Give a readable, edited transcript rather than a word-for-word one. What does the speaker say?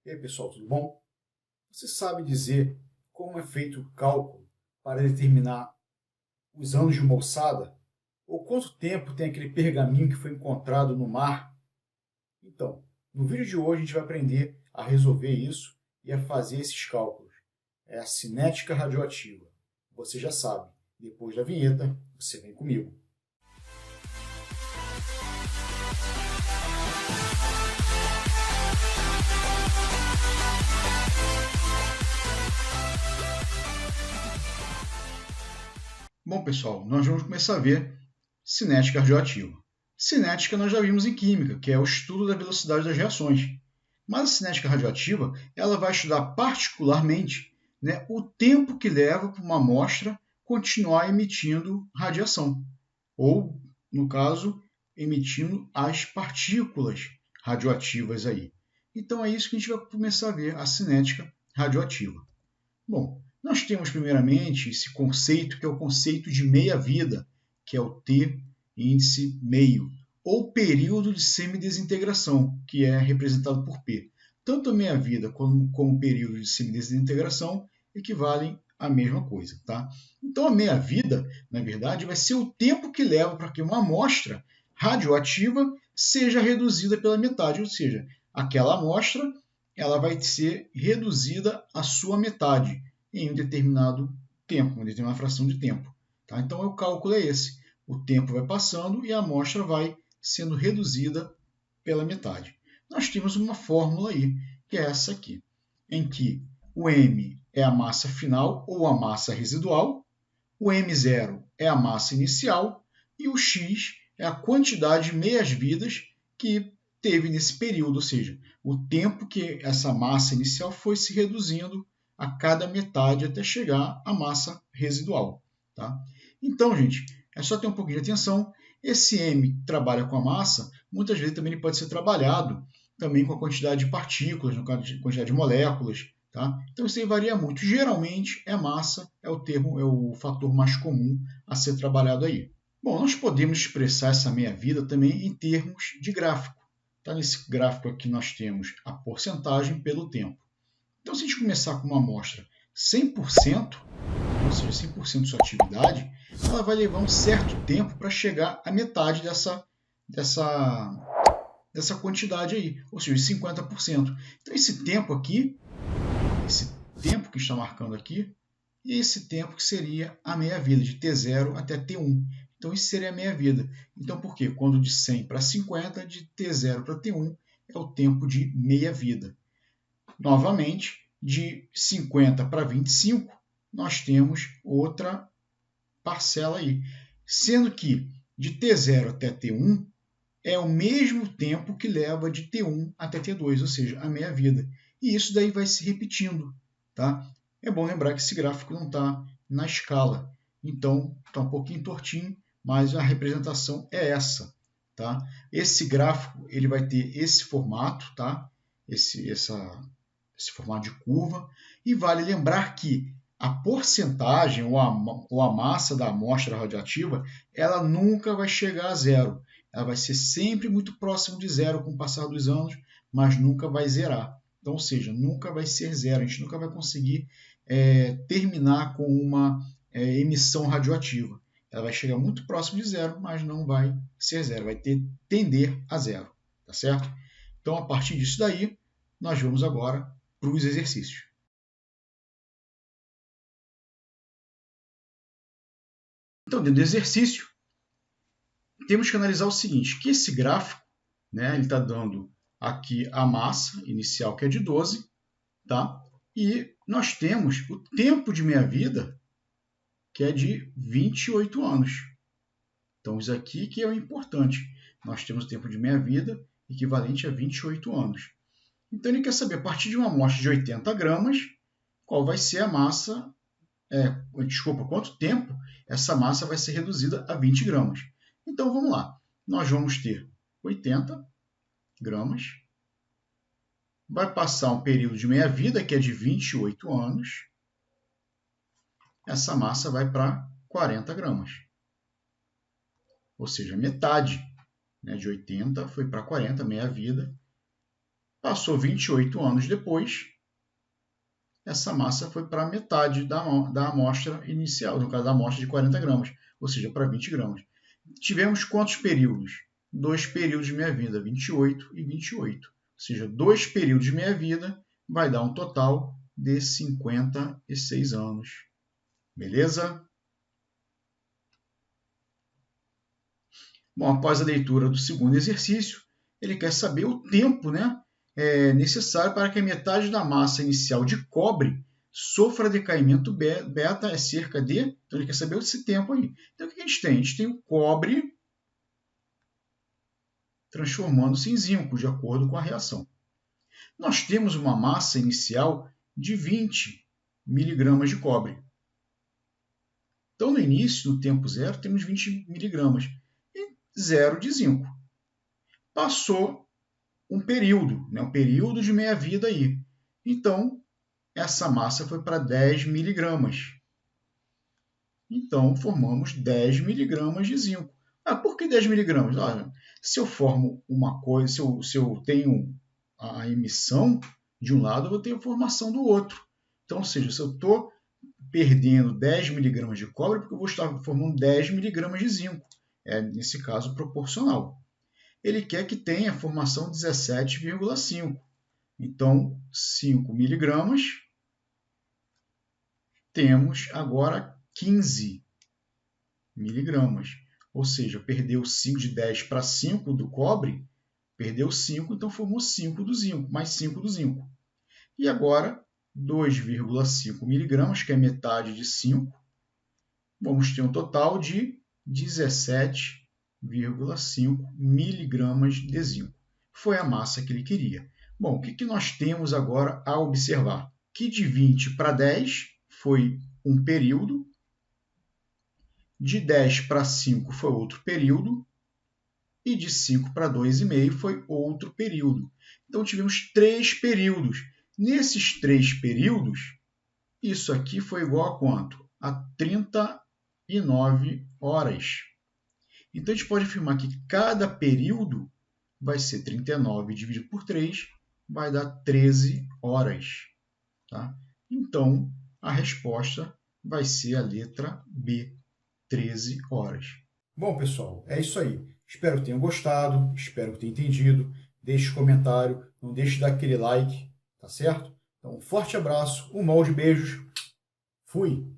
E aí, pessoal, tudo bom? Você sabe dizer como é feito o cálculo para determinar os anos de uma ossada? Ou quanto tempo tem aquele pergaminho que foi encontrado no mar? Então, no vídeo de hoje a gente vai aprender a resolver isso e a fazer esses cálculos. É a cinética radioativa. Você já sabe, depois da vinheta, você vem comigo. Bom, pessoal, nós vamos começar a ver cinética radioativa. Cinética nós já vimos em química, que é o estudo da velocidade das reações. Mas a cinética radioativa ela vai estudar particularmente o tempo que leva para uma amostra continuar emitindo radiação, ou, no caso, emitindo as partículas radioativas aí. Então é isso que a gente vai começar a ver, a cinética radioativa. Bom, nós temos primeiramente esse conceito, que é o conceito de meia-vida, que é o T índice meio, ou período de semidesintegração, que é representado por P. Tanto a meia-vida como o período de semidesintegração equivalem à mesma coisa. Tá? Então, a meia-vida, na verdade, vai ser o tempo que leva para que uma amostra radioativa seja reduzida pela metade, ou seja, aquela amostra ela vai ser reduzida à sua metade em um determinado tempo, uma determinada fração de tempo. Tá? Então, o cálculo é esse. O tempo vai passando e a amostra vai sendo reduzida pela metade. Nós temos uma fórmula aí, que é essa aqui, em que o M é a massa final ou a massa residual, o M0 é a massa inicial e o X é a quantidade de meias-vidas que teve nesse período, ou seja, o tempo que essa massa inicial foi se reduzindo a cada metade até chegar à massa residual. Tá? Então, gente, é só ter um pouquinho de atenção. Esse M trabalha com a massa, muitas vezes também ele pode ser trabalhado também com a quantidade de partículas, a quantidade de moléculas. Tá? Então, isso aí varia muito. Geralmente, é massa, é o fator mais comum a ser trabalhado aí. Bom, nós podemos expressar essa meia-vida também em termos de gráfico. Tá? Nesse gráfico aqui nós temos a porcentagem pelo tempo. Então, se a gente começar com uma amostra 100%, ou seja, 100% de sua atividade, ela vai levar um certo tempo para chegar à metade dessa quantidade aí, ou seja, 50%. Então, esse tempo aqui, esse tempo que está marcando aqui, e esse tempo que seria a meia-vida, de T0 até T1. Então, isso seria a meia-vida. Então, por quê? Quando de 100 para 50, de T0 para T1, é o tempo de meia-vida. Novamente, de 50 para 25, nós temos outra parcela aí. Sendo que de T0 até T1 é o mesmo tempo que leva de T1 até T2, ou seja, a meia-vida. E isso daí vai se repetindo. Tá? É bom lembrar que esse gráfico não está na escala. Então, está um pouquinho tortinho, mas a representação é essa. Tá? Esse gráfico ele vai ter esse formato, tá? esse formato de curva. E vale lembrar que a porcentagem ou a massa da amostra radioativa ela nunca vai chegar a zero. Ela vai ser sempre muito próximo de zero com o passar dos anos, mas nunca vai zerar. Então, ou seja, nunca vai ser zero. A gente nunca vai conseguir terminar com uma emissão radioativa. Ela vai chegar muito próximo de zero, mas não vai ser zero. Vai tender a zero. Tá certo? Então, a partir disso daí, nós vamos agora para os exercícios. Então, dentro do exercício, temos que analisar o seguinte, que esse gráfico, ele está dando aqui a massa inicial, que é de 12, tá? E nós temos o tempo de meia-vida, que é de 28 anos. Então, isso aqui que é o importante. Nós temos o tempo de meia-vida equivalente a 28 anos. Então, ele quer saber, a partir de uma amostra de 80 gramas, qual vai ser a massa, quanto tempo essa massa vai ser reduzida a 20 gramas. Então, vamos lá. Nós vamos ter 80 gramas. Vai passar um período de meia-vida, que é de 28 anos. Essa massa vai para 40 gramas. Ou seja, metade de 80 foi para 40, meia-vida. Passou 28 anos depois, essa massa foi para metade da amostra inicial, no caso da amostra de 40 gramas, ou seja, para 20 gramas. Tivemos quantos períodos? 2 períodos de meia-vida, 28 e 28. Ou seja, 2 períodos de meia-vida vai dar um total de 56 anos. Beleza? Bom, após a leitura do segundo exercício, ele quer saber o tempo, né, necessário para que a metade da massa inicial de cobre sofra decaimento beta, é cerca de... Então, ele quer saber esse tempo aí. Então, o que a gente tem? A gente tem o cobre transformando-se em zinco, de acordo com a reação. Nós temos uma massa inicial de 20 miligramas de cobre. Então, no início, no tempo zero, temos 20 miligramas e 0 de zinco. Passou um período, né, um período de meia-vida aí. Então, essa massa foi para 10 miligramas. Então, formamos 10 miligramas de zinco. Por que 10 miligramas? Olha, se eu formo uma coisa, se eu tenho a emissão de um lado, eu vou ter a formação do outro. Então, ou seja, se eu estou perdendo 10 miligramas de cobre, porque eu vou estar formando 10 miligramas de zinco. Nesse caso, proporcional. Ele quer que tenha a formação 17,5. Então, 5 miligramas, temos agora 15 miligramas. Ou seja, perdeu 5 de 10 para 5 do cobre, perdeu 5, então formou 5 do zinco, mais 5 do zinco. E agora, 2,5 miligramas, que é metade de 5, vamos ter um total de 17,5 miligramas de zinco. Foi a massa que ele queria. Bom, o que nós temos agora a observar? Que de 20 para 10 foi um período, de 10 para 5 foi outro período, e de 5 para 2,5 foi outro período. Então, tivemos 3 períodos. Nesses 3 períodos, isso aqui foi igual a quanto? A 39 horas. Então, a gente pode afirmar que cada período vai ser 39 dividido por 3, vai dar 13 horas. Tá? Então, a resposta vai ser a letra B, 13 horas. Bom, pessoal, é isso aí. Espero que tenham gostado, espero que tenham entendido. Deixe comentário, não deixe de dar aquele like, tá certo? Então, um forte abraço, um molde de beijos. Fui!